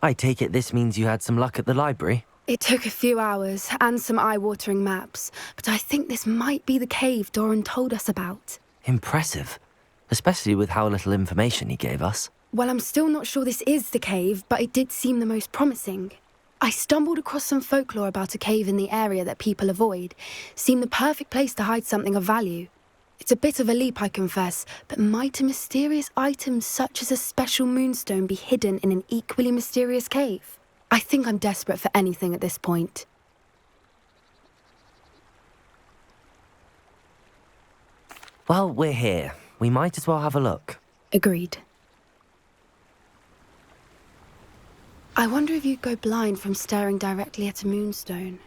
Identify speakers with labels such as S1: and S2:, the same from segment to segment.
S1: I take it this means you had some luck at the library?
S2: It took a few hours and some eye-watering maps, but I think this might be the cave Doran told us about.
S1: Impressive. Especially with how little information he gave us.
S2: Well, I'm still not sure this is the cave, but it did seem the most promising. I stumbled across some folklore about a cave in the area that people avoid. Seemed the perfect place to hide something of value. It's a bit of a leap, I confess, but might a mysterious item such as a special moonstone be hidden in an equally mysterious cave? I think I'm desperate for anything at this point.
S1: Well, we're here. We might as well have a look.
S2: Agreed. I wonder if you'd go blind from staring directly at a moonstone.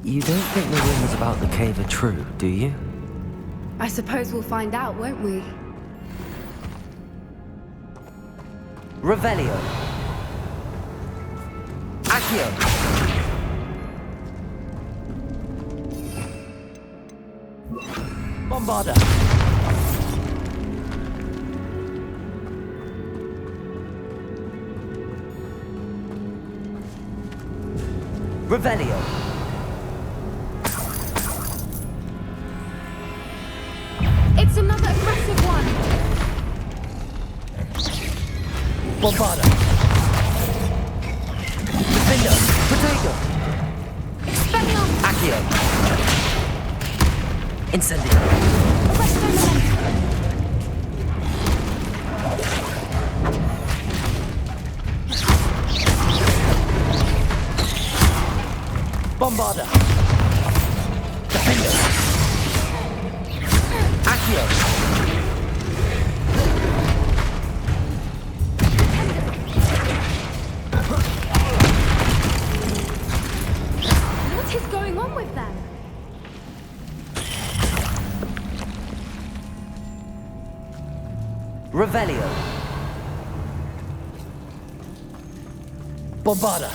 S1: You don't think the rumors about the cave are true, do you?
S2: I suppose we'll find out, won't we?
S1: Revelio. Accio. Bombarda. Revelio.
S2: It's another aggressive one!
S1: Bombarda. Defender. Protego.
S2: Expelliarmus!
S1: Accio. Incendio.
S2: Arresto Memento!
S1: Bombarda. Defender. Accio.
S2: What is going on with them?
S1: Revelio. Bombarda.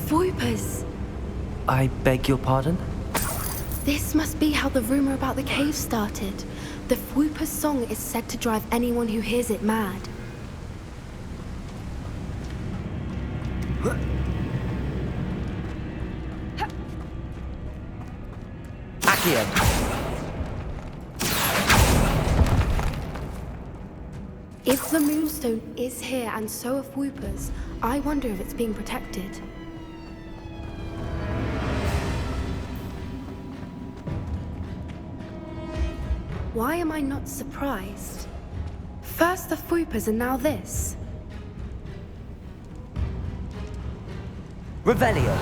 S2: Voipers!
S1: I beg your pardon?
S2: This must be how the rumor about the cave started. The Whooper's song is said to drive anyone who hears it mad.
S1: Accio.
S2: If the Moonstone is here and so are Whoopers, I wonder if it's being protected. Why am I not surprised? First the Whoopers and now this.
S1: Revelio.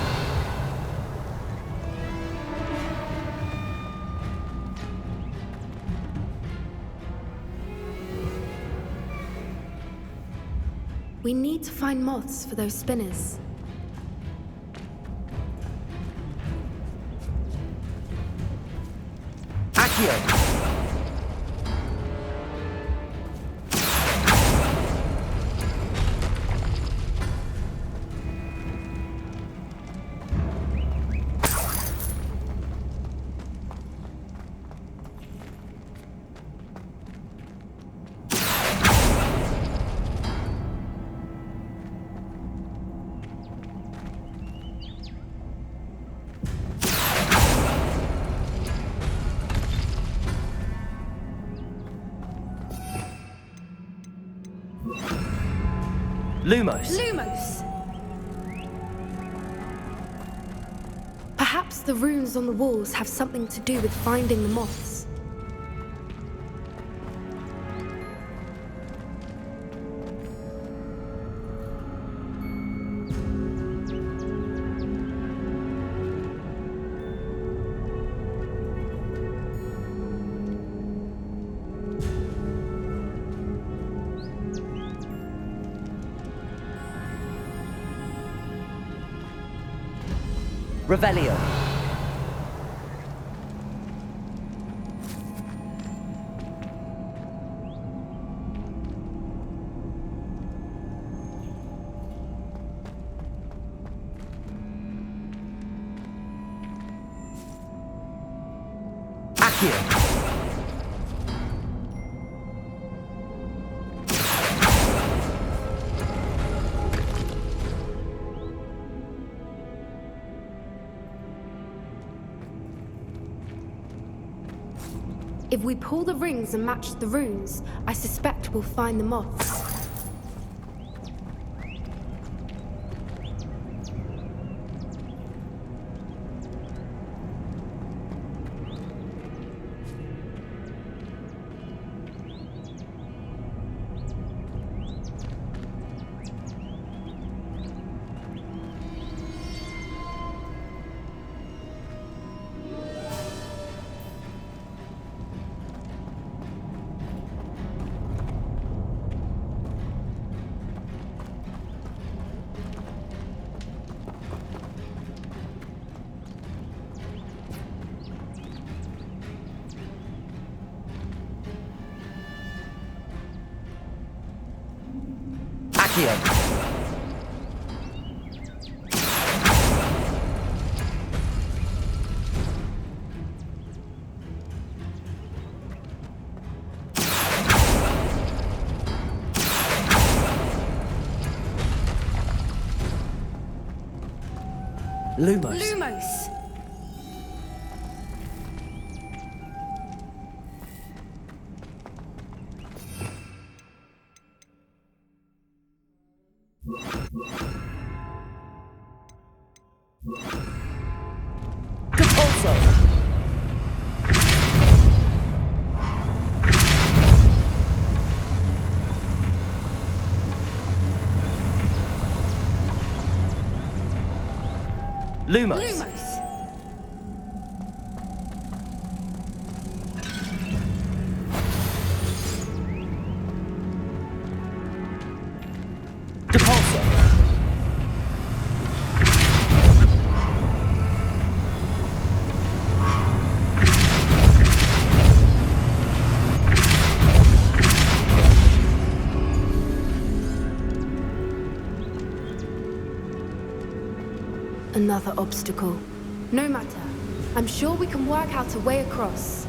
S2: We need to find moths for those spinners.
S1: Accio. Lumos.
S2: Lumos! Perhaps the runes on the walls have something to do with finding the moths.
S1: Revelio. Accio.
S2: If we pull the rings and match the runes, I suspect we'll find the moths.
S1: Lumos.
S2: Lumos!
S1: Lumos.
S2: Lumos!
S1: Depulso.
S2: Another obstacle. No matter. I'm sure we can work out a way across.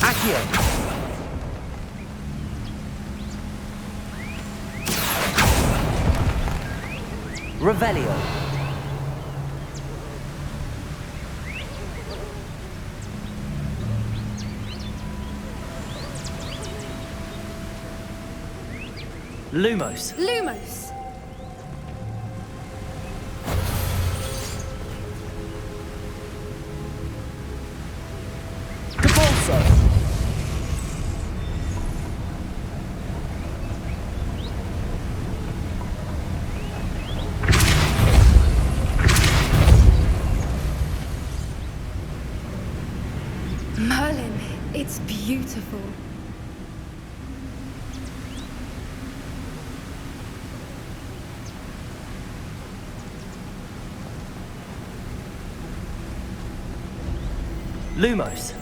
S1: Accio. Revelio. Lumos.
S2: Lumos!
S1: Depulso.
S2: Merlin, it's beautiful.
S1: Lumos.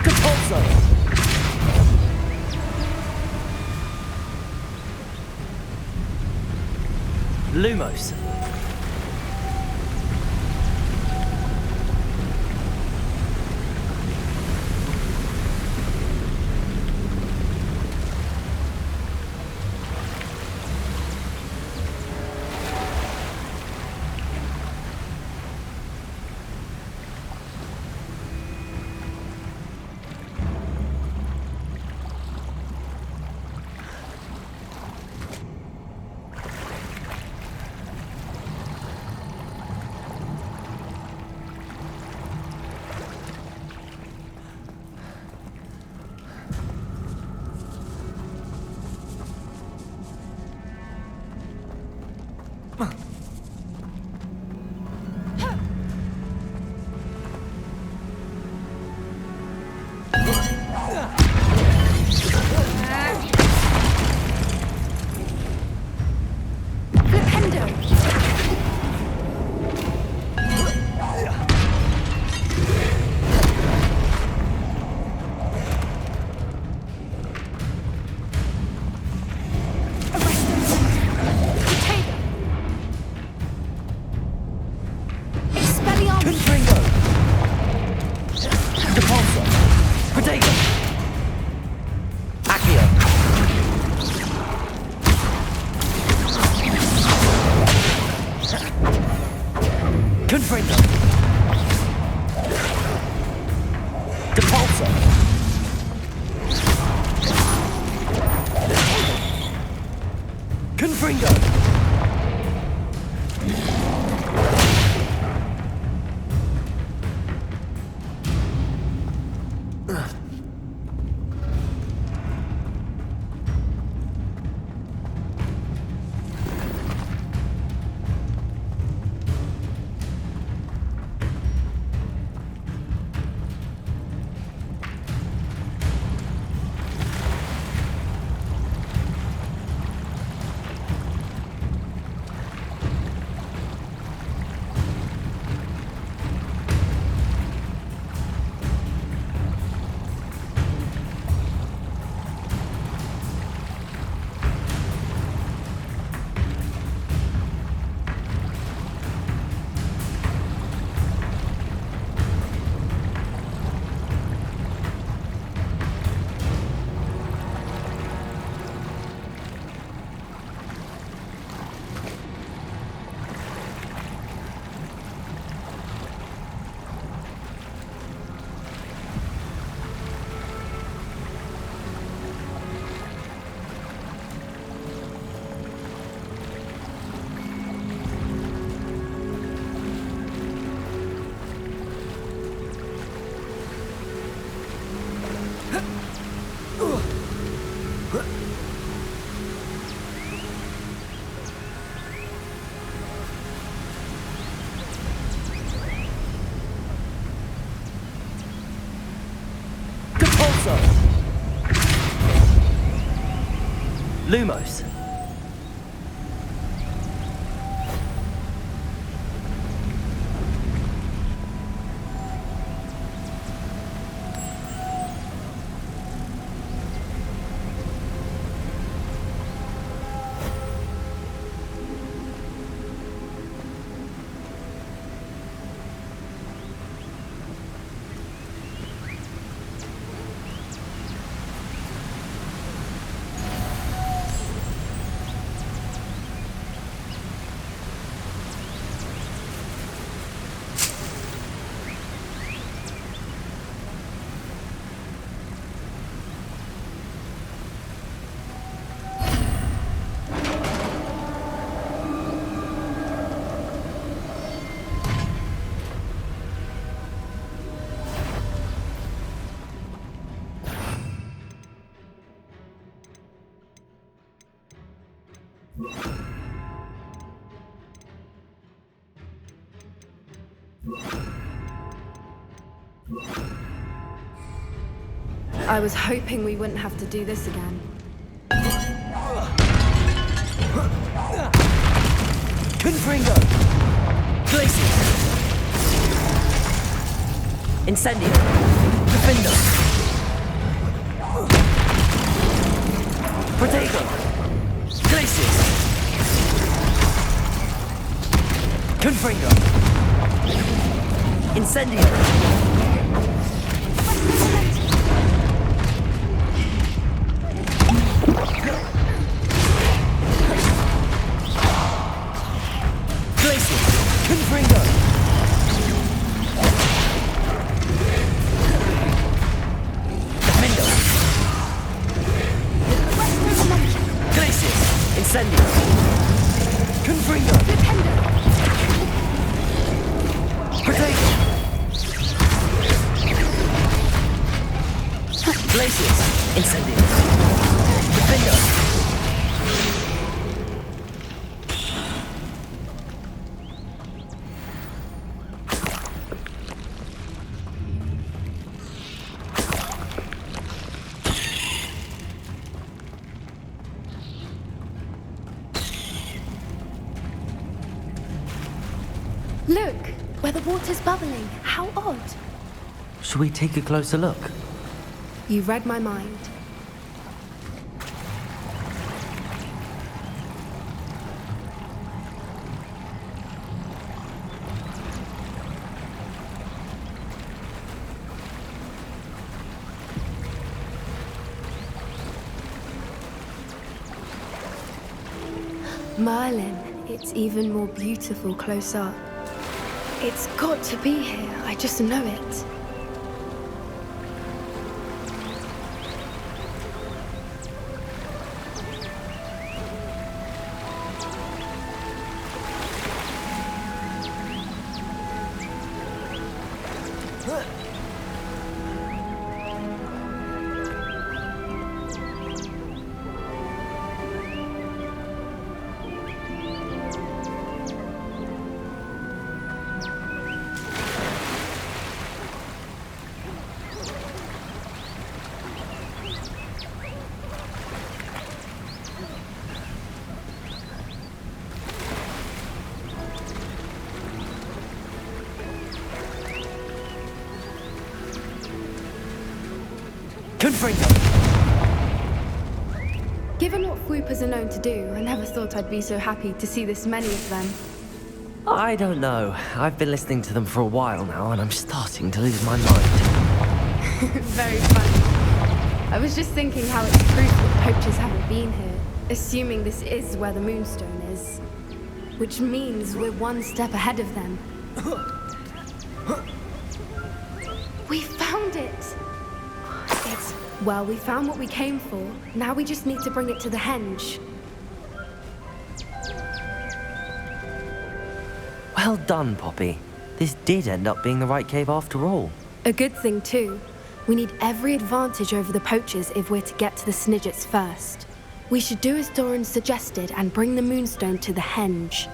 S1: Depulso. Lumos. Confringo. Depulso. Confringo. Lumos.
S2: I was hoping we wouldn't have to do this again.
S1: Confringo. Glacius. Incendio. Defendo. Protego. Glacius. Confringo. Incendio. Confringo! Defendo! Glacius! Incendio! Confringo! Protego! Glacius! Incendio! Defendo!
S2: Look, where the water's bubbling. How odd.
S1: Should we take a closer look?
S2: You read my mind. Merlin, it's even more beautiful close up. It's got to be here. I just know it. Given what Whoopers are known to do, I never thought I'd be so happy to see this many of them.
S1: I don't know. I've been listening to them for a while now, and I'm starting to lose my mind.
S2: Very funny. I was just thinking how it's proof that poachers haven't been here, assuming this is where the Moonstone is. Which means we're one step ahead of them. We found it! Well, we found what we came for. Now we just need to bring it to the henge.
S1: Well done, Poppy. This did end up being the right cave after all.
S2: A good thing, too. We need every advantage over the poachers if we're to get to the Snidgets first. We should do as Doran suggested and bring the Moonstone to the henge.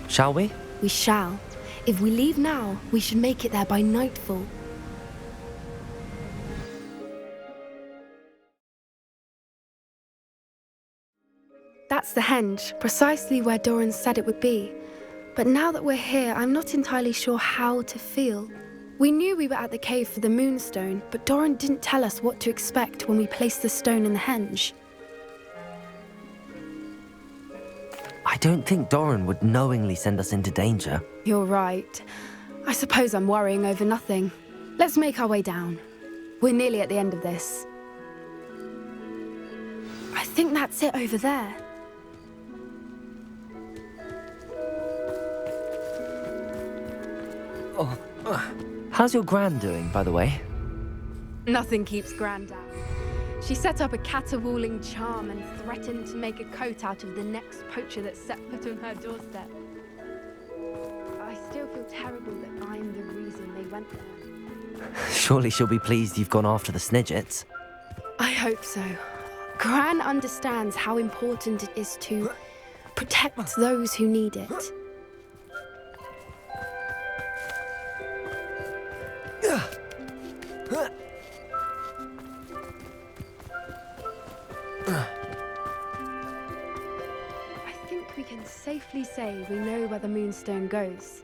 S1: Shall we?
S2: We shall. If we leave now, we should make it there by nightfall. That's the henge, precisely where Doran said it would be. But now that we're here, I'm not entirely sure how to feel. We knew we were at the cave for the Moonstone, but Doran didn't tell us what to expect when we placed the stone in the henge.
S1: I don't think Doran would knowingly send us into danger.
S2: You're right. I suppose I'm worrying over nothing. Let's make our way down. We're nearly at the end of this. I think that's it over there.
S1: How's your Gran doing, by the way?
S2: Nothing keeps Gran down. She set up a caterwauling charm and threatened to make a coat out of the next poacher that set foot on her doorstep. I still feel terrible that I'm the reason they went there.
S1: Surely she'll be pleased you've gone after the Snidgets.
S2: I hope so. Gran understands how important it is to protect those who need it. I think we can safely say we know where the Moonstone goes.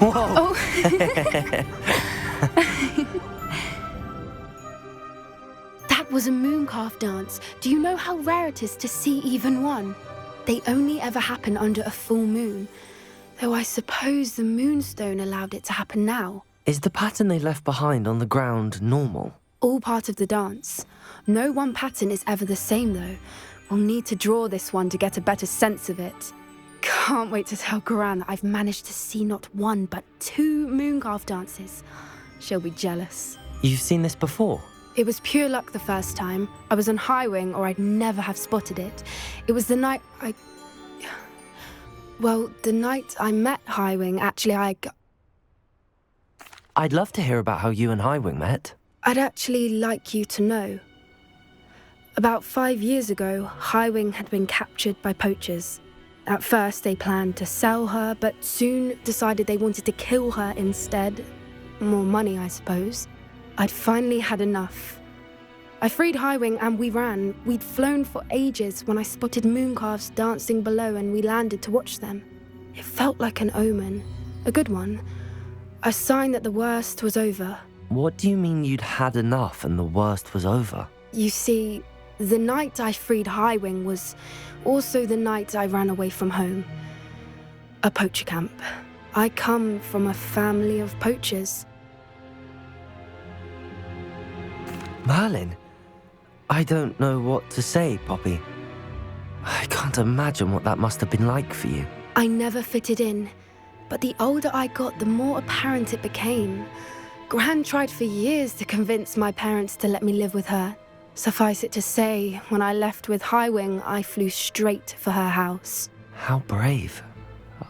S1: Whoa!
S2: Oh. That was a mooncalf dance. Do you know how rare it is to see even one? They only ever happen under a full moon. Though I suppose the Moonstone allowed it to happen now.
S1: Is the pattern they left behind on the ground normal?
S2: All part of the dance. No one pattern is ever the same, though. We'll need to draw this one to get a better sense of it. Can't wait to tell Gran that I've managed to see not one, but 2 mooncalf dances. She'll be jealous.
S1: You've seen this before?
S2: It was pure luck the first time. I was on Highwing, or I'd never have spotted it. It was the night the night I met Highwing, actually,
S1: I'd love to hear about how you and Highwing met.
S2: I'd actually like you to know. About 5 years ago, Highwing had been captured by poachers. At first, they planned to sell her, but soon decided they wanted to kill her instead. More money, I suppose. I'd finally had enough. I freed Highwing and we ran. We'd flown for ages when I spotted mooncalves dancing below and we landed to watch them. It felt like an omen, a good one, a sign that the worst was over.
S1: What do you mean you'd had enough and the worst was over?
S2: You see, the night I freed Highwing was also the night I ran away from home. A poacher camp. I come from a family of poachers.
S1: Merlin? I don't know what to say, Poppy. I can't imagine what that must have been like for you.
S2: I never fitted in, but the older I got, the more apparent it became. Gran tried for years to convince my parents to let me live with her. Suffice it to say, when I left with Highwing, I flew straight for her house.
S1: How brave.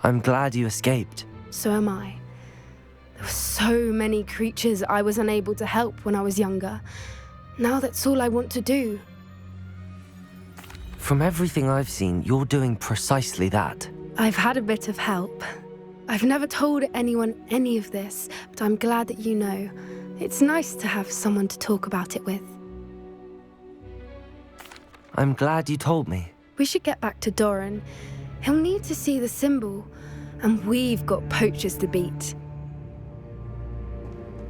S1: I'm glad you escaped.
S2: So am I. There were so many creatures I was unable to help when I was younger. Now that's all I want to do.
S1: From everything I've seen, you're doing precisely that.
S2: I've had a bit of help. I've never told anyone any of this, but I'm glad that you know. It's nice to have someone to talk about it with.
S1: I'm glad you told me.
S2: We should get back to Doran. He'll need to see the symbol, and we've got poachers to beat.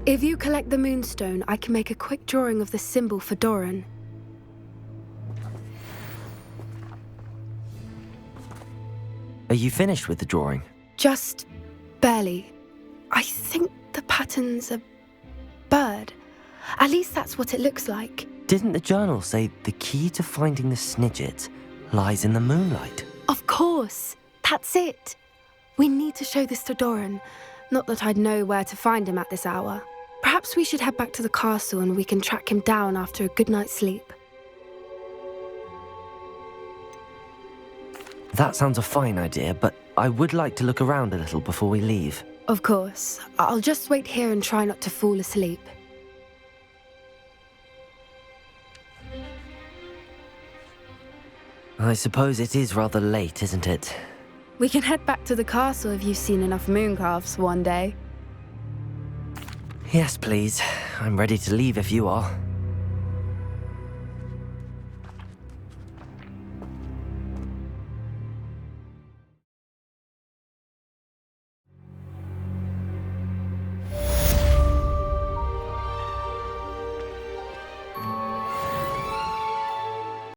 S2: If you collect the Moonstone, I can make a quick drawing of the symbol for Doran.
S1: Are you finished with the drawing?
S2: Just barely. I think the pattern's a bird. At least that's what it looks like.
S1: Didn't the journal say the key to finding the Snidget lies in the moonlight?
S2: Of course. That's it. We need to show this to Doran. Not that I'd know where to find him at this hour. Perhaps we should head back to the castle and we can track him down after a good night's sleep.
S1: That sounds a fine idea, but I would like to look around a little before we leave.
S2: Of course. I'll just wait here and try not to fall asleep.
S1: I suppose it is rather late, isn't it?
S2: We can head back to the castle if you've seen enough mooncalves one day.
S1: Yes, please. I'm ready to leave if you are.